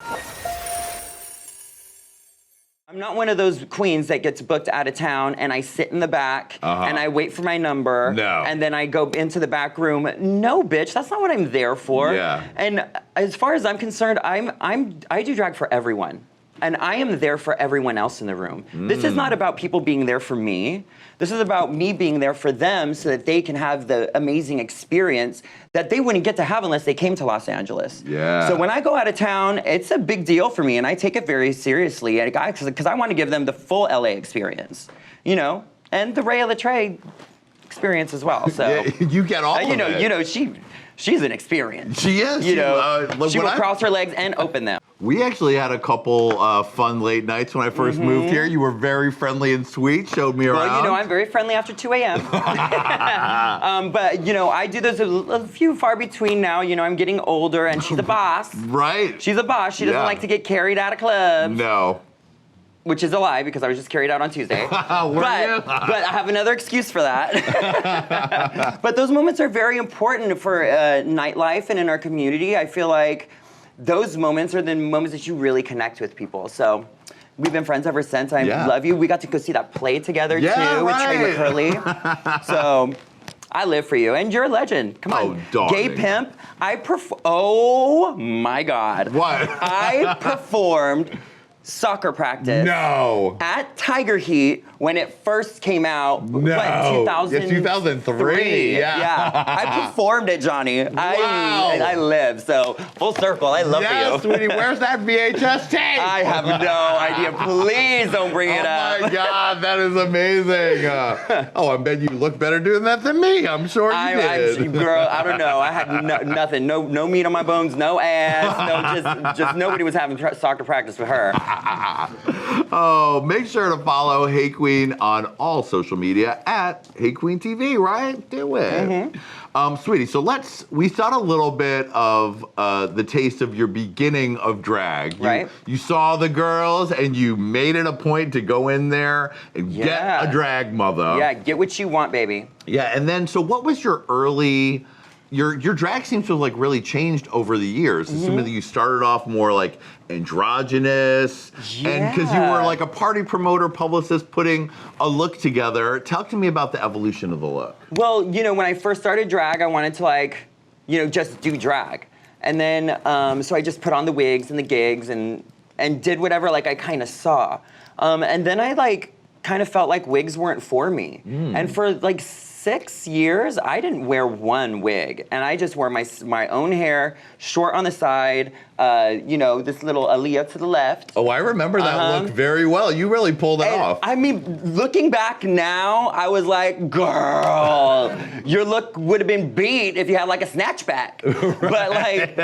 I'm not one of those queens that gets booked out of town and I sit in the back and I wait for my number and then I go into the back room. No, bitch, that's not what I'm there for. Yeah. And as far as I'm concerned, I do drag for everyone. And I am there for everyone else in the room. This is not about people being there for me. This is about me being there for them so that they can have the amazing experience that they wouldn't get to have unless they came to Los Angeles. Yeah. So when I go out of town, it's a big deal for me and I take it very seriously because I want to give them the full LA experience, you know? And the Rhea Litre experience as well, so. Yeah, you get all of it. You know, she's an experience. She is. You know, she will cross her legs and open them. We actually had a couple fun late nights when I first moved here. You were very friendly and sweet, showed me around. Well, you know, I'm very friendly after 2 a.m. But, you know, I do those a few far between now. You know, I'm getting older and she's a boss. Right. She's a boss. She doesn't like to get carried out of clubs. No. Which is a lie because I was just carried out on Tuesday. Were you? But I have another excuse for that. But those moments are very important for nightlife and in our community. I feel like those moments are the moments that you really connect with people. So we've been friends ever since. I love you. We got to go see that play together too with Trey McCurley. So I live for you. And you're a legend. Come on. Darling. Gay pimp. Oh my God. What? I performed soccer practice at Tiger Heat when it first came out. What, 2000? Yeah, 2003. Yeah. I performed it, Johnny. Wow. I live, so full circle. I love you. Sweetie, where's that VHS tape? I have no idea. Please don't bring it up. Oh my God, that is amazing. I bet you look better doing that than me. I'm sure you did. Girl, I don't know. I had nothing. No meat on my bones. No ass. No, just nobody was having soccer practice with her. Oh, make sure to follow Hey Qween on all social media at Hey Qween TV, right? Do it. Sweetie, so we saw a little bit of the taste of your beginning of drag. You saw the girls and you made it a point to go in there and get a drag mother. Yeah, get what you want, baby. Yeah, and then, so what was your early... Your drag seems to have like really changed over the years. Assuming that you started off more like androgynous, and because you were like a party promoter, publicist, putting a look together. Talk to me about the evolution of the look. Well, you know, when I first started drag, I wanted to like, you know, just do drag, and then so I just put on the wigs and the gigs and did whatever like I kind of saw, and then I like kind of felt like wigs weren't for me, and for like 6 years, I didn't wear one wig, and I just wore my own hair, short on the side, you know, this little Aaliyah to the left. Oh, I remember that look very well. You really pulled it off. I mean, looking back now, I was like, girl, your look would have been beat if you had like a snatchback. But like,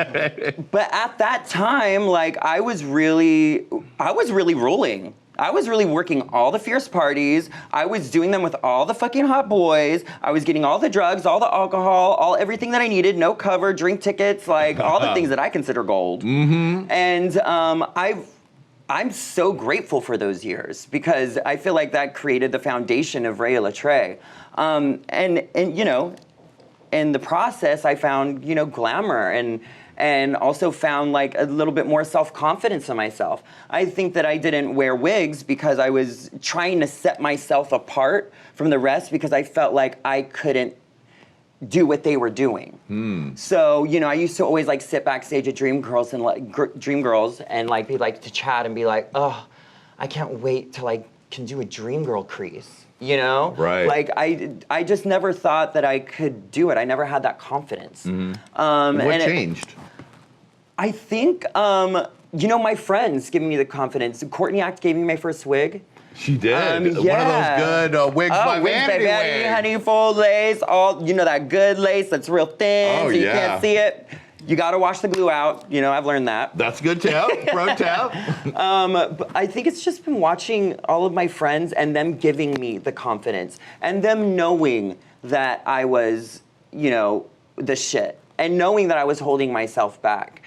but at that time, like, I was really ruling. I was really working all the fierce parties. I was doing them with all the fucking hot boys. I was getting all the drugs, all the alcohol, everything that I needed, no cover, drink tickets, like all the things that I consider gold. And I'm so grateful for those years because I feel like that created the foundation of Rhea Litre. And you know, in the process, I found, you know, glamour and also found like a little bit more self-confidence in myself. I think that I didn't wear wigs because I was trying to set myself apart from the rest because I felt like I couldn't do what they were doing. So, you know, I used to always like sit backstage at Dreamgirls and like be like to chat and be like, oh, I can't wait till I can do a Dreamgirl crease. You know? Right. Like, I just never thought that I could do it. I never had that confidence. What changed? I think, you know, my friends giving me the confidence. Courtney Act gave me my first wig. She did. One of those good wigs by Vanity Wig. Honey, full lace, all, you know, that good lace that's real thin so you can't see it. You gotta wash the glue out. You know, I've learned that. That's good tip, pro tip. But I think it's just been watching all of my friends and them giving me the confidence and them knowing that I was, you know, the shit and knowing that I was holding myself back.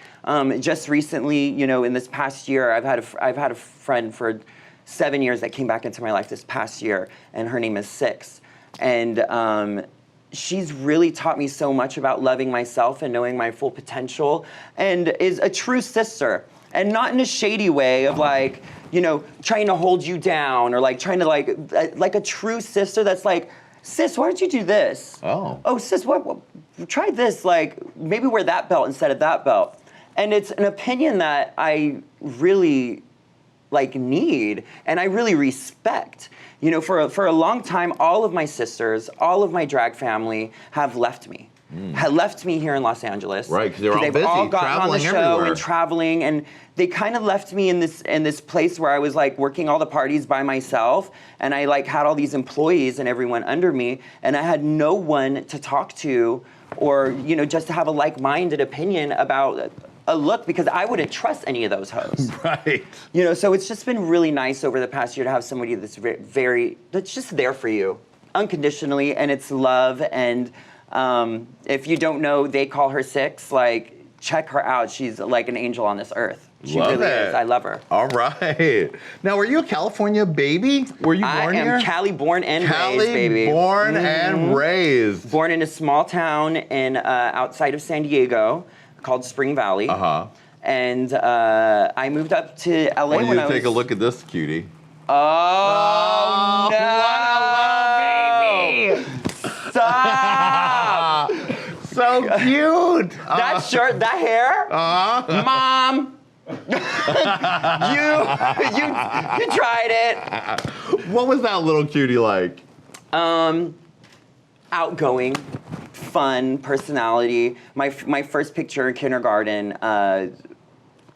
Just recently, you know, in this past year, I've had a friend for 7 years that came back into my life this past year, and her name is Six. And she's really taught me so much about loving myself and knowing my full potential, and is a true sister. And not in a shady way of like, you know, trying to hold you down or like trying to like a true sister that's like, sis, why don't you do this? Oh, sis, what try this, like maybe wear that belt instead of that belt. And it's an opinion that I really like need and I really respect. You know, for a long time, all of my sisters, all of my drag family have left me. Had left me here in Los Angeles. Right, because they're all busy, they've all gotten on the show everywhere. and traveling, and they kind of left me in this place where I was like working all the parties by myself, and I like had all these employees and everyone under me, and I had no one to talk to, or you know, just to have a like-minded opinion about a look, because I wouldn't trust any of those hoes. Right. You know, so it's just been really nice over the past year to have somebody that's that's just there for you unconditionally, and it's love. And if you don't know, they call her Six. Like, check her out. She's like an angel on this earth. She Love really it. is. I love her. All right. Now, were you a California baby? Were you born here? I am Cali born and raised, baby. Born and raised. Born in a small town in outside of San Diego called Spring Valley. And I moved up to LA Why don't when you I was... take a look at this cutie? Oh, no! What a love, baby! Stop! So cute! That shirt, that hair, Mom. you tried it. What was that little cutie like? Outgoing, fun, personality. My first picture in kindergarten,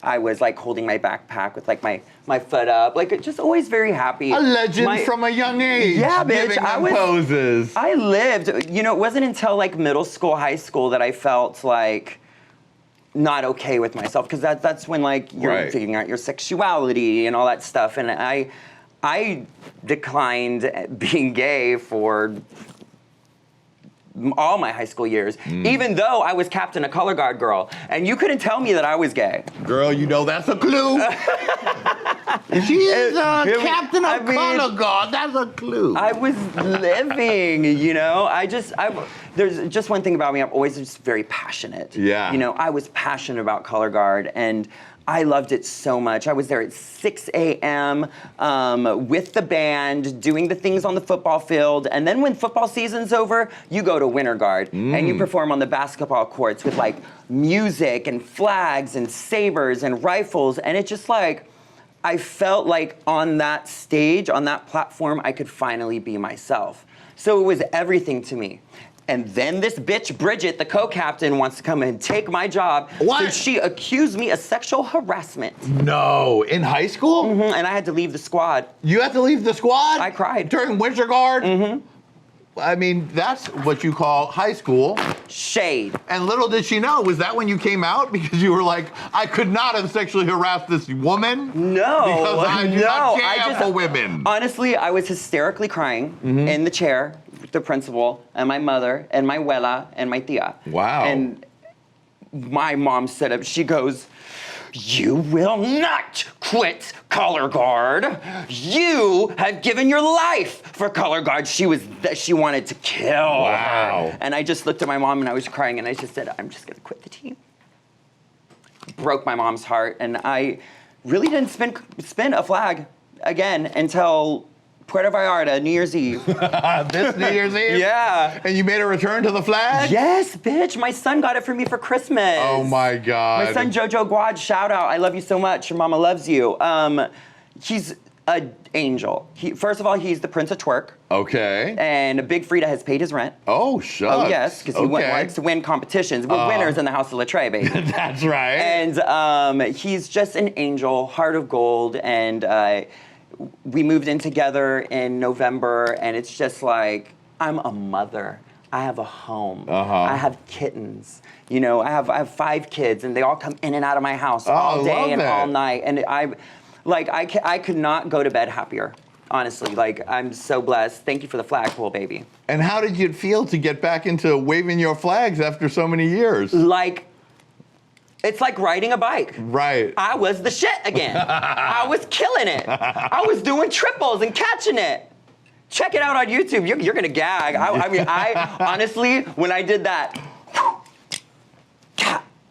I was like holding my backpack with like my foot up, like just always very happy. A legend from a young age. Yeah, bitch. Giving them poses. I lived. You know, it wasn't until like middle school, high school that I felt like not okay with myself, because that's when like you're figuring out your sexuality and all that stuff. And I declined being gay for all my high school years, even though I was captain of color guard girl, and you couldn't tell me that I was gay. Girl, you know that's a clue. She is captain of color guard. That's a clue. I was living, you know. There's just one thing about me. I'm always just very passionate. Yeah. You know, I was passionate about color guard, and I loved it so much. I was there at 6 a.m. With the band, doing the things on the football field. And then when football season's over, you go to Winter Guard and you perform on the basketball courts with like music and flags and sabers and rifles. And it just like, I felt like on that stage, on that platform, I could finally be myself. So it was everything to me. And then this bitch, Bridget, the co-captain, wants to come and take my job. What? So she accused me of sexual harassment. No, in high school? And I had to leave the squad. You had to leave the squad? I cried. During Winter Guard? I mean, that's what you call high school. Shade. And little did she know, was that when you came out? Because you were like, I could not have sexually harassed this woman. No. Because I do not care for women. Honestly, I was hysterically crying in the chair with the principal and my mother and my abuela and my tia. Wow. And my mom said up, she goes, "You will not quit color guard. You have given your life for color guard." She wanted to kill. Wow. And I just looked at my mom and I was crying and I just said, "I'm just gonna quit the team." Broke my mom's heart, and I really didn't spin a flag again until Puerto Vallarta, New Year's Eve. This New Year's Eve? Yeah. And you made a return to the flag? Yes, bitch. My son got it for me for Christmas. Oh my God. My son Jojo Guad, shout out. I love you so much. Your mama loves you. He's an angel. First of all, he's the Prince of Twerk. Okay. And Big Frida has paid his rent. Oh, shucks. Oh, yes, because he likes to win competitions. We're winners in the House of Litre, baby. That's right. And he's just an angel, heart of gold, and we moved in together in November, and it's just like, I'm a mother. I have a home. I have kittens. You know, I have 5 kids, and they all come in and out of my house all day and all night. And I could not go to bed happier. Honestly, like, I'm so blessed. Thank you for the flagpole, baby. And how did you feel to get back into waving your flags after so many years? Like, it's like riding a bike. Right. I was the shit again. I was killing it. I was doing triples and catching it. Check it out on YouTube. You're gonna gag. I mean, honestly, when I did that,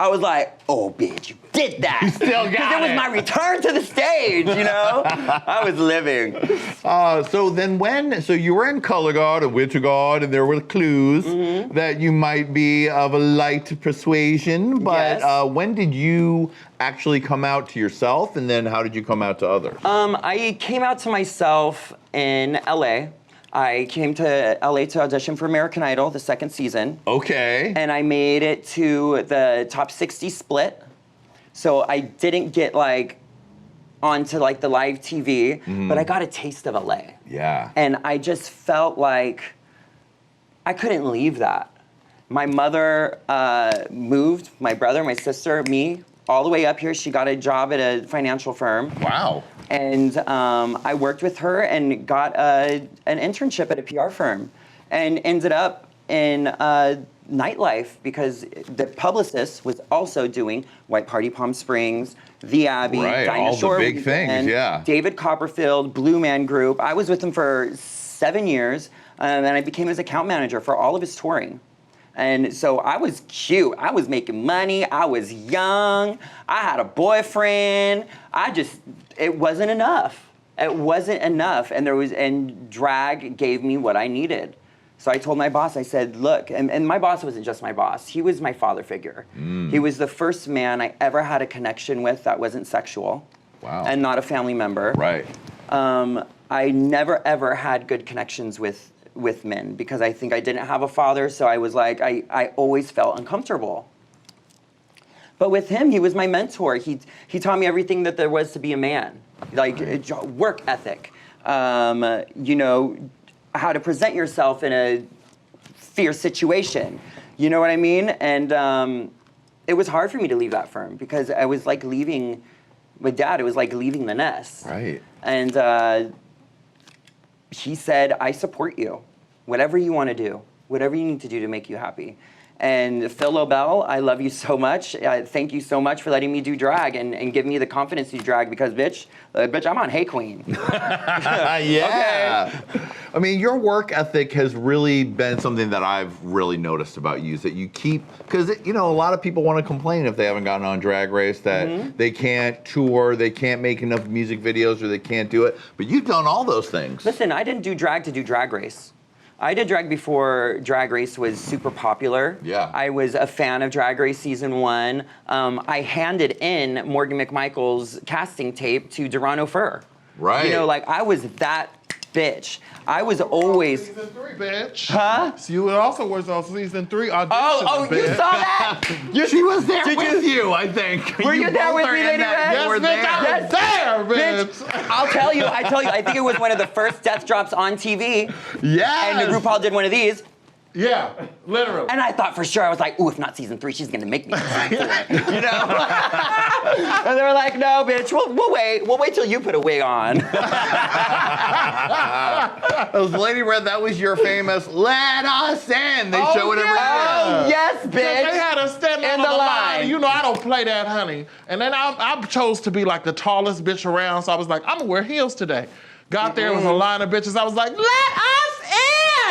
I was like, oh, bitch, you did that. You still got it. Because it was my return to the stage, you know? I was living. So you were in Color Guard and Winter Guard, and there were clues that you might be of a light persuasion, but Yes. When did you actually come out to yourself, and then how did you come out to others? I came out to myself in LA. I came to LA to audition for American Idol, the second season. Okay. And I made it to the top 60 split. So I didn't get like onto like the live TV, but I got a taste of LA. Yeah. And I just felt like I couldn't leave that. My mother moved, my brother, my sister, me, all the way up here. She got a job at a financial firm. Wow. And I worked with her and got an internship at a PR firm and ended up in nightlife because the publicist was also doing White Party Palm Springs, The Abbey, Right, Dinah all the Shore big things, Weekend, yeah. David Copperfield, Blue Man Group. I was with him for 7 years, and I became his account manager for all of his touring. And so I was cute. I was making money. I was young. I had a boyfriend. It wasn't enough. It wasn't enough. And drag gave me what I needed. So I told my boss, I said, look, and my boss wasn't just my boss. He was my father figure. He was the first man I ever had a connection with that wasn't sexual. Wow. And not a family member. Right. I never, ever had good connections with men because I think I didn't have a father, so I was like, I always felt uncomfortable. But with him, he was my mentor. He taught me everything that there was to be a man, like work ethic, you know, how to present yourself in a fierce situation. You know what I mean? And it was hard for me to leave that firm because I was like leaving my dad. It was like leaving the nest. Right. And he said, I support you. Whatever you want to do, whatever you need to do to make you happy. And Phil Lobel, I love you so much. Thank you so much for letting me do drag and give me the confidence to do drag because, bitch, I'm on Hey Qween. Yeah. Okay. I mean, your work ethic has really been something that I've really noticed about you, is that you keep, because, you know, a lot of people want to complain if they haven't gotten on Drag Race that they can't tour, they can't make enough music videos, or they can't do it. But you've done all those things. Listen, I didn't do drag to do Drag Race. I did drag before Drag Race was super popular. Yeah. I was a fan of Drag Race season 1. I handed in Morgan McMichael's casting tape to Durano Fur. Right. You know, like I was that bitch. I was always. Season 3, bitch. Huh? So you also was on season 3 audition. Oh, you bitch. saw that? She was there Did with you, I think. Were you there both with are me, in Lady that. Red? You Yes, were bitch, I there. was there, bitch. I'll tell you, I think it was one of the first death drops on TV. Yes. And RuPaul did one of these. Yeah, literally. And I thought for sure, I was like, ooh, if not season 3, she's gonna make me. You know? And they were like, no, bitch, we'll wait. We'll wait till you put a wig on. That was Lady Red, that was your famous "Let Us In." They show it every year. Oh, yes, bitch. They had us standing In on the the line. line. You know, I don't play that, honey. And then I chose to be like the tallest bitch around, so I was like, I'm gonna wear heels today. Got there, it was a line of bitches. I was like, let us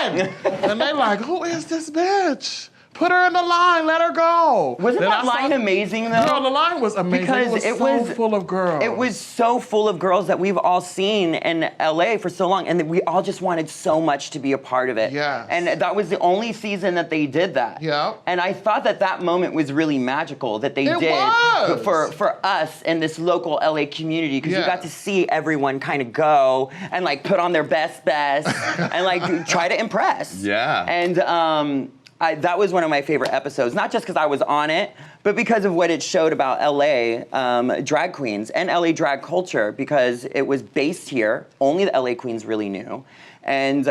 in! And they like, who is this bitch? Put her in the line, let her go. Wasn't Then that I saw- line amazing though? Girl, the line was amazing. Because it was so full of girls. It was so full of girls that we've all seen in LA for so long, and we all just wanted so much to be a part of it. Yes. And that was the only season that they did that. Yeah. And I thought that moment was really magical that they It did was. for us in this local LA community, because you Yeah. got to see everyone kind of go and like put on their best and like try to impress. Yeah. And that was one of my favorite episodes, not just because I was on it, but because of what it showed about LA drag queens and LA drag culture, because it was based here. Only the LA queens really knew. And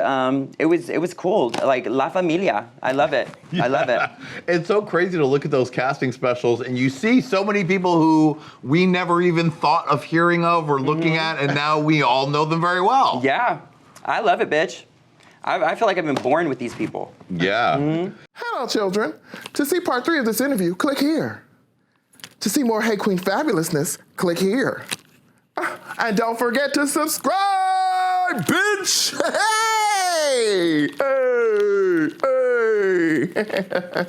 it was cool, like La Familia. I love it. I love it. It's so crazy to look at those casting specials and you see so many people who we never even thought of hearing of or looking at, and now we all know them very well. Yeah, I love it, bitch. I feel like I've been born with these people. Yeah. Hello, children. To see part 3 of this interview, click here. To see more Hey Qween fabulousness, click here. And don't forget to subscribe, bitch! Hey! Hey! Hey!